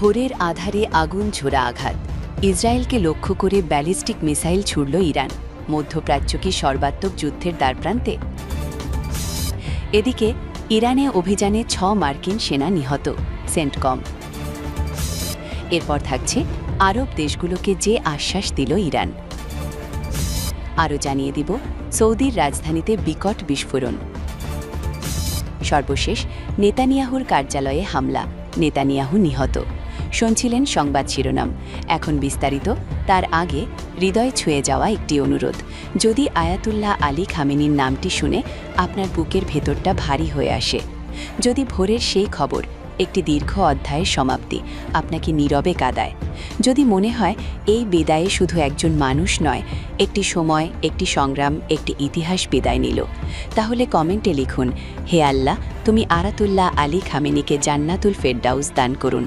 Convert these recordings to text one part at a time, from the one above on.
ভোরের আধারে আগুন ছোড়া আঘাত। ইসরায়েলকে লক্ষ্য করে ব্যালিস্টিক মিসাইল ছুড়ল ইরান। মধ্যপ্রাচ্য কি সর্বাত্মক যুদ্ধের দ্বারপ্রান্তে? এদিকে ইরানে অভিযানে 6 মার্কিন সেনা নিহত, সেন্টকম। এরপর থাকছে আরব দেশগুলোকে যে আশ্বাস দিল ইরান। আরও জানিয়ে দিব সৌদির রাজধানীতে বিকট বিস্ফোরণ। সর্বশেষ নেতানিয়াহুর কার্যালয়ে হামলা, নেতানিয়াহু নিহত। শুনছিলেন সংবাদ শিরোনাম, এখন বিস্তারিত। তার আগে হৃদয় ছুঁয়ে যাওয়া একটি অনুরোধ। যদি আয়াতুল্লাহ আলী খামেনির নামটি শুনে আপনার বুকের ভেতরটা ভারী হয়ে আসে, যদি ভোরের সেই খবর একটি দীর্ঘ অধ্যায়ের সমাপ্তি আপনাকে নীরবে কাঁদায়, যদি মনে হয় এই বিদায়ে শুধু একজন মানুষ নয়, একটি সময়, একটি সংগ্রাম, একটি ইতিহাস বিদায় নিল, তাহলে কমেন্টে লিখুন, হে আল্লাহ, তুমি আয়াতুল্লাহ আলী খামেনিকে জান্নাতুল ফেরদাউস দান করুন।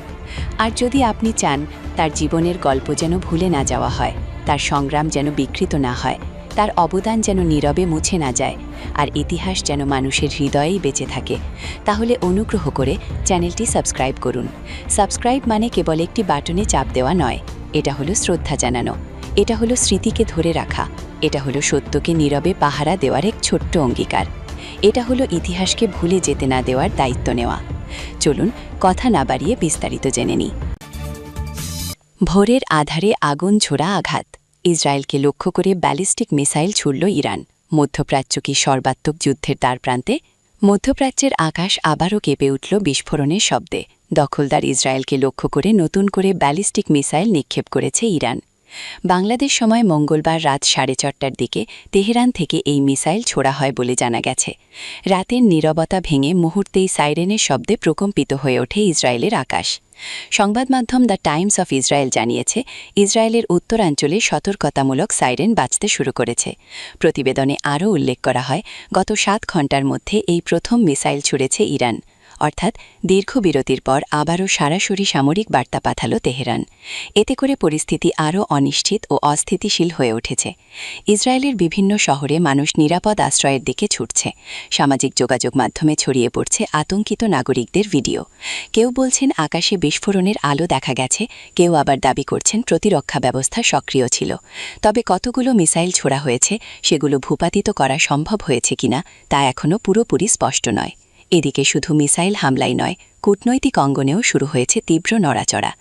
আর যদি আপনি চান তার জীবনের গল্প যেন ভুলে না যাওয়া হয়, তার সংগ্রাম যেন বিকৃত না হয়, তার অবদান যেন নীরবে মুছে না যায়, আর ইতিহাস যেন মানুষের হৃদয়েই বেঁচে থাকে, তাহলে অনুগ্রহ করে চ্যানেলটি সাবস্ক্রাইব করুন। সাবস্ক্রাইব মানে কেবল একটি বাটনে চাপ দেওয়া নয়, এটা হলো শ্রদ্ধা জানানো, এটা হলো স্মৃতিকে ধরে রাখা, এটা হলো সত্যকে নীরবে পাহারা দেওয়ার এক ছোট্ট অঙ্গীকার, এটা হলো ইতিহাসকে ভুলে যেতে না দেওয়ার দায়িত্ব নেওয়া। চলুন কথা না বাড়িয়ে বিস্তারিত জেনে নিই। ভোরের আধারে আগুন ছোড়া আঘাত। ইসরায়েলকে লক্ষ্য করে ব্যালিস্টিক মিসাইল ছুড়ল ইরান। মধ্যপ্রাচ্য কি সর্বাত্মক যুদ্ধের দ্বারপ্রান্তে? মধ্যপ্রাচ্যের আকাশ আবারও কেঁপে উঠল বিস্ফোরণের শব্দে। দখলদার ইসরায়েলকে লক্ষ্য করে নতুন করে ব্যালিস্টিক মিসাইল নিক্ষেপ করেছে ইরান। বাংলাদেশ সময় মঙ্গলবার রাত 4:30টার দিকে তেহরান থেকে এই মিসাইল ছোড়া হয় বলে জানা গেছে। রাতের নীরবতা ভেঙে মুহূর্তেই সাইরেনের শব্দে প্রকম্পিত হয়ে ওঠে ইসরায়েলের আকাশ। সংবাদ মাধ্যম দ্য টাইমস অফ ইসরায়েল জানিয়েছে, ইসরায়েলের উত্তরাঞ্চলে সতর্কতামূলক সাইরেন বাজতে শুরু করেছে। প্রতিবেদনে আরও উল্লেখ করা হয়, গত 7 ঘণ্টার মধ্যে এই প্রথম মিসাইল ছুড়েছে ইরান। অর্থাৎ দীর্ঘ বিরতির পর আবারও সরাসরি সামরিক বার্তা পাঠাল তেহরান। এতে করে পরিস্থিতি আরও অনিশ্চিত ও অস্থিতিশীল হয়ে উঠেছে। ইসরায়েলের বিভিন্ন শহরে মানুষ নিরাপদ আশ্রয়ের দিকে ছুটছে। সামাজিক যোগাযোগ মাধ্যমে ছড়িয়ে পড়ছে আতঙ্কিত নাগরিকদের ভিডিও। কেউ বলছেন আকাশে বিস্ফোরণের আলো দেখা গেছে, কেউ আবার দাবি করছেন প্রতিরক্ষা ব্যবস্থা সক্রিয় ছিল। তবে কতগুলো মিসাইল ছোড়া হয়েছে, সেগুলো ভূপাতিত করা সম্ভব হয়েছে কিনা তা এখনও পুরোপুরি স্পষ্ট নয়। এদিকে শুধু মিসাইল হামলাই নয়, কূটনৈতিক অঙ্গনেও শুরু হয়েছে তীব্র নড়াচড়া।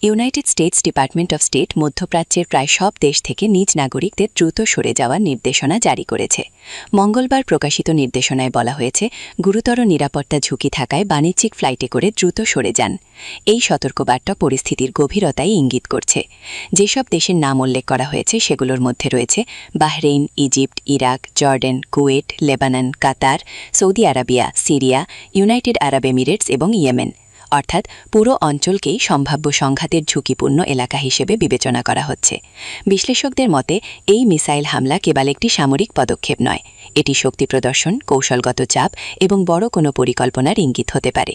United states department of state মধ্যপ্রাচ্যের প্রায় সব দেশ থেকে নিজ নাগরিকদের দ্রুত সরে যাওয়ার নির্দেশনা জারি করেছে। মঙ্গলবার প্রকাশিত নির্দেশনায় বলা হয়েছে, গুরুতর নিরাপত্তা ঝুঁকি থাকায় বাণিজ্যিক ফ্লাইটে করে দ্রুত সরে যান। এই সতর্কবার্তা পরিস্থিতির গভীরতাই ইঙ্গিত করছে। যেসব দেশের নাম উল্লেখ করা হয়েছে সেগুলোর মধ্যে রয়েছে Bahrain, Egypt, Iraq, Jordan, Kuwait, Lebanon, Qatar, Saudi Arabia, Syria, United Arab Emirates এবং ইয়েমেন। অর্থাৎ পুরো অঞ্চলকেই সম্ভাব্য সংঘাতের ঝুঁকিপূর্ণ এলাকা হিসেবে বিবেচনা করা হচ্ছে। বিশ্লেষকদের মতে এই মিসাইল হামলা কেবল একটি সামরিক পদক্ষেপ নয়, এটি শক্তি প্রদর্শন, কৌশলগত চাপ এবং বড় কোনো পরিকল্পনার ইঙ্গিত হতে পারে।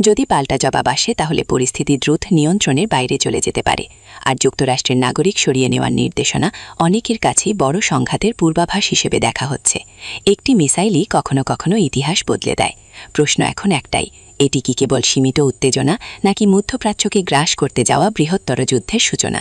যদি পাল্টা জবাব আসে তাহলে পরিস্থিতি দ্রুত নিয়ন্ত্রণের বাইরে চলে যেতে পারে। আর যুক্তরাষ্ট্রের নাগরিক সরিয়ে নেওয়ার নির্দেশনা অনেকের কাছেই বড় সংঘাতের পূর্বাভাস হিসেবে দেখা হচ্ছে। একটি মিসাইলই কখনো কখনো ইতিহাস বদলে দেয়। প্রশ্ন এখন একটাই, এটি কি কেবল সীমিত উত্তেজনা, নাকি মধ্যপ্রাচ্যকে গ্রাস করতে যাওয়া বৃহত্তর যুদ্ধের সূচনা?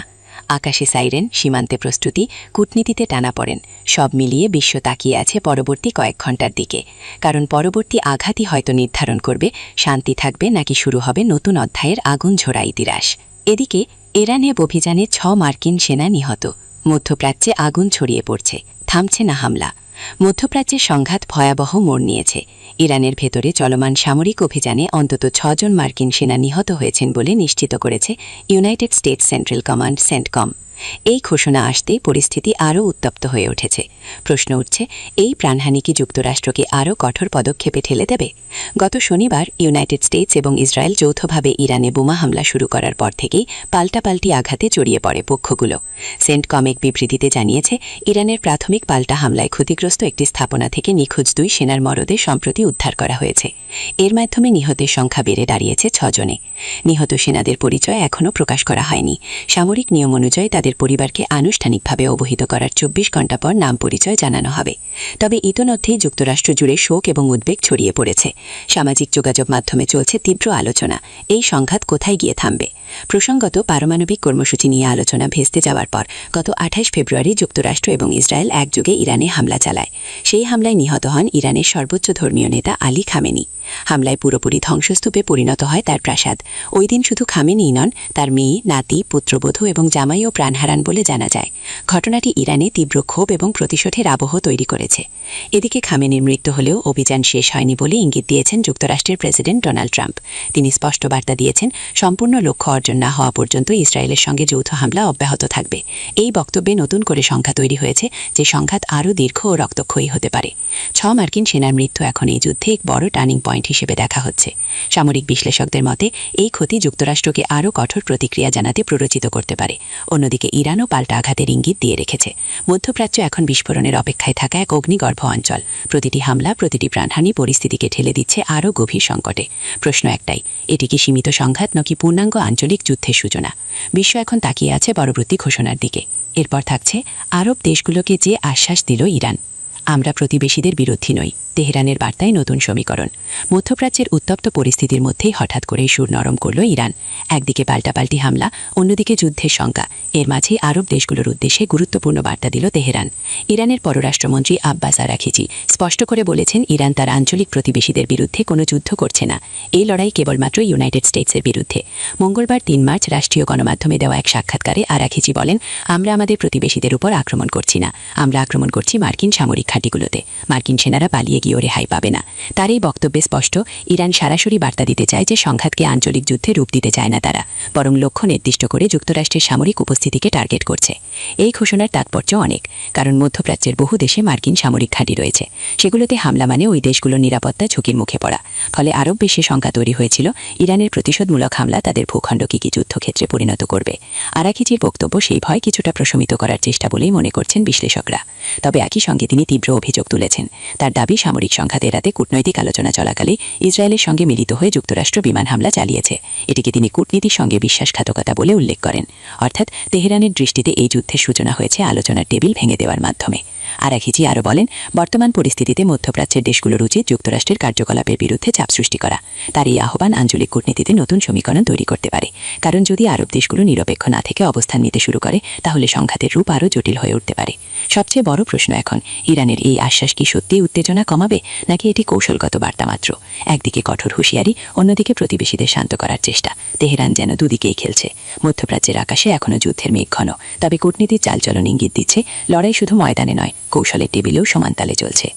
আকাশে সাইরেন, সীমান্তে প্রস্তুতি, কূটনীতিতে টানাপড়েন, সব মিলিয়ে বিশ্ব তাকিয়ে আছে পরবর্তী কয়েক ঘণ্টার দিকে। কারণ পরবর্তী আঘাতই হয়তো নির্ধারণ করবে শান্তি থাকবে নাকি শুরু হবে নতুন অধ্যায়ের আগুন ঝরা ইতিহাস। এদিকে ইরানে অভিযানে 6 মার্কিন সেনা নিহত। মধ্যপ্রাচ্যে আগুন ছড়িয়ে পড়ছে, থামছে না হামলা। মধ্যপ্রাচ্যের সংঘাত ভয়াবহ মোড় নিয়েছে। ইরানের ভেতরে চলমান সামরিক অভিযানে অন্তত 6 জন মার্কিন সেনা নিহত হয়েছেন বলে নিশ্চিত করেছে United states central command, CENTCOM. এই ঘোষণা আসতেই পরিস্থিতি আরও উত্তপ্ত হয়ে উঠেছে। প্রশ্ন উঠছে, এই প্রাণহানি কি যুক্তরাষ্ট্রকে আরও কঠোর পদক্ষেপে ঠেলে দেবে? গত শনিবার ইউনাইটেড স্টেটস এবং ইসরায়েল যৌথভাবে ইরানে বোমা হামলা শুরু করার পর থেকেই পাল্টাপাল্টি আঘাতে জড়িয়ে পড়ে পক্ষগুলো। সেন্টকম এক বিবৃতিতে জানিয়েছে, ইরানের প্রাথমিক পাল্টা হামলায় ক্ষতিগ্রস্ত একটি স্থাপনা থেকে নিখোঁজ 2 সেনার মরদেহ সম্প্রতি উদ্ধার করা হয়েছে। এর মাধ্যমে নিহতের সংখ্যা বেড়ে দাঁড়িয়েছে 6 জনে। নিহত সেনাদের পরিচয় এখনও প্রকাশ করা হয়নি। সামরিক নিয়ম অনুযায়ী তাদের পরিবারকে আনুষ্ঠানিকভাবে অবহিত করার 24 ঘণ্টা পর নাম পরিচয় জানানো হবে। তবে ইতোমধ্যেই যুক্তরাষ্ট্র জুড়ে শোক এবং উদ্বেগ ছড়িয়ে পড়েছে। সামাজিক যোগাযোগ মাধ্যমে চলছে তীব্র আলোচনা, এই সংঘাত কোথায় গিয়ে থামবে। প্রসঙ্গত পারমাণবিক কর্মসূচি নিয়ে আলোচনা ভেস্তে যাওয়ার পর গত ২৮ ফেব্রুয়ারি যুক্তরাষ্ট্র এবং ইসরায়েল একযোগে ইরানে হামলা চালায়। সেই হামলায় নিহত হন ইরানের সর্বোচ্চ ধর্মীয় নেতা আলী খামেনি। হামলায় পুরোপুরি ধ্বংসস্তূপে পরিণত হয় তার প্রাসাদ। ওই দিন শুধু খামেনিই নন, তার মেয়ে, নাতি, পুত্রবধূ এবং জামাইও প্রাণ হারান বলে জানা যায়। ঘটনাটি ইরানে তীব্র ক্ষোভ এবং প্রতিশোধের আবহ তৈরি করেছে। এদিকে খামেনির মৃত্যু হলেও অভিযান শেষ হয়নি বলে ইঙ্গিত দিয়েছেন যুক্তরাষ্ট্রের প্রেসিডেন্ট ডোনাল্ড ট্রাম্প। তিনি স্পষ্ট বার্তা দিয়েছেন, সম্পূর্ণ লক্ষ্য অর্জন না হওয়া পর্যন্ত ইসরায়েলের সঙ্গে যৌথ হামলা অব্যাহত থাকবে। এই বক্তব্যে নতুন করে সংখ্যা তৈরি হয়েছে যে সংঘাত আরও দীর্ঘ ও রক্তক্ষয়ী হতে পারে। ৬ মার্কিন সেনার মৃত্যু এখন এই যুদ্ধে এক বড় টার্নিং পয়েন্ট হিসেবে দেখা হচ্ছে। সামরিক বিশ্লেষকদের মতে এই ক্ষতি যুক্তরাষ্ট্রকে আরও কঠোর প্রতিক্রিয়া জানাতে প্ররোচিত করতে পারে। অন্যদিকে ইরানও পাল্টা আঘাতের ইঙ্গিত দিয়ে রেখেছে। মধ্যপ্রাচ্য এখন বিস্ফোরণের অপেক্ষায় থাকা এক অগ্নিগর্ভ অঞ্চল। প্রতিটি হামলা, প্রতিটি প্রাণহানি পরিস্থিতিকে ঠেলে দিচ্ছে আরও গভীর সংকটে। প্রশ্ন একটাই, এটি কি সীমিত সংঘাত নাকি পূর্ণাঙ্গ আঞ্চলিক যুদ্ধের সূচনা? বিশ্ব এখন তাকিয়ে আছে পরবর্তী ঘোষণার দিকে। এরপর থাকছে আরব দেশগুলোকে যে আশ্বাস দিল ইরান, আমরা প্রতিবেশীদের বিরোধী নই। তেহরানের বার্তায় নতুন সমীকরণ। মধ্যপ্রাচ্যের উত্তপ্ত পরিস্থিতির মধ্যেই হঠাৎ করেই সুর নরম করল ইরান। একদিকে পাল্টাপাল্টি হামলা, অন্যদিকে যুদ্ধের শঙ্কা। এর মাঝেই আরব দেশগুলোর উদ্দেশ্যে গুরুত্বপূর্ণ বার্তা দিল তেহরান। ইরানের পররাষ্ট্রমন্ত্রী আব্বাস আরাঘিচি স্পষ্ট করে বলেছেন, ইরান তার আঞ্চলিক প্রতিবেশীদের বিরুদ্ধে কোনো যুদ্ধ করছে না। এই লড়াই কেবলমাত্র ইউনাইটেড স্টেটসের বিরুদ্ধে। মঙ্গলবার ৩ মার্চ রাষ্ট্রীয় গণমাধ্যমে দেওয়া এক সাক্ষাৎকারে আরাঘিচি বলেন, আমরা আমাদের প্রতিবেশীদের উপর আক্রমণ করছি না, আমরা আক্রমণ করছি মার্কিন সামরিক ঘাঁটিগুলোতে। মার্কিন সেনারা পালিয়ে গিয়েও রেহাই পাবে না। তার এই বক্তব্যে স্পষ্ট, ইরান সরাসরি বার্তা দিতে চায় যে সংঘাতকে আঞ্চলিক যুদ্ধে রূপ দিতে চায় না তারা, বরং লক্ষ্য নির্দিষ্ট করে যুক্তরাষ্ট্রের সামরিক উপস্থিতিকে টার্গেট করছে। এই ঘোষণার তাৎপর্য অনেক, কারণ মধ্যপ্রাচ্যের বহু দেশে মার্কিন সামরিক ঘাঁটি রয়েছে। সেগুলোতে হামলা মানে ওই দেশগুলোর নিরাপত্তা ঝুঁকির মুখে পড়া। ফলে আরব বিশ্বে শঙ্কা তৈরি হয়েছিল, ইরানের প্রতিশোধমূলক হামলা তাদের ভূখণ্ডকে কি যুদ্ধক্ষেত্রে পরিণত করবে। আরাঘিচির বক্তব্য সেই ভয় কিছুটা প্রশমিত করার চেষ্টা বলেই মনে করছেন বিশ্লেষকরা। তবে একই সঙ্গে তিনি তীব্র অভিযোগ তুলেছেন। তার দাবি, সামরিক সংঘাত এড়াতে কূটনৈতিক আলোচনা চলাকালে ইসরায়েলের সঙ্গে মিলিত হয়ে যুক্তরাষ্ট্র বিমান হামলা চালিয়েছে। এটিকে তিনি কূটনীতির সঙ্গে বিশ্বাসঘাতকতা বলে উল্লেখ করেন। অর্থাৎ তেহরানের দৃষ্টিতে এই যুদ্ধের সূচনা হয়েছে আলোচনার টেবিল ভেঙে দেওয়ার মাধ্যমে। আরাঘিচি আরও বলেন, বর্তমান পরিস্থিতিতে মধ্যপ্রাচ্যের দেশগুলোর উচিত যুক্তরাষ্ট্রের কার্যকলাপের বিরুদ্ধে চাপ সৃষ্টি করা। তার এই আহ্বান আঞ্চলিক কূটনীতিতে নতুন সমীকরণ তৈরি করতে পারে। কারণ যদি আরব দেশগুলো নিরপেক্ষ না থেকে অবস্থান নিতে শুরু করে, তাহলে সংঘাতের রূপ আরও জটিল হয়ে উঠতে পারে। সবচেয়ে বড় প্রশ্ন এখন, ইরানের এই আশ্বাস কি সত্যিই উত্তেজনা কমাবে, নাকি এটি কৌশলগত বার্তা মাত্র? একদিকে কঠোর হুঁশিয়ারি, অন্যদিকে প্রতিবেশীদের শান্ত করার চেষ্টা। তেহরান যেন দুদিকেই খেলছে। মধ্যপ্রাচ্যের আকাশে এখনও যুদ্ধের মেঘ ঘন, তবে কূটনীতির চালচলন ইঙ্গিত দিচ্ছে লড়াই শুধু ময়দানে নয়, কৌশলের টেবিলেও সমানতালে চলছে।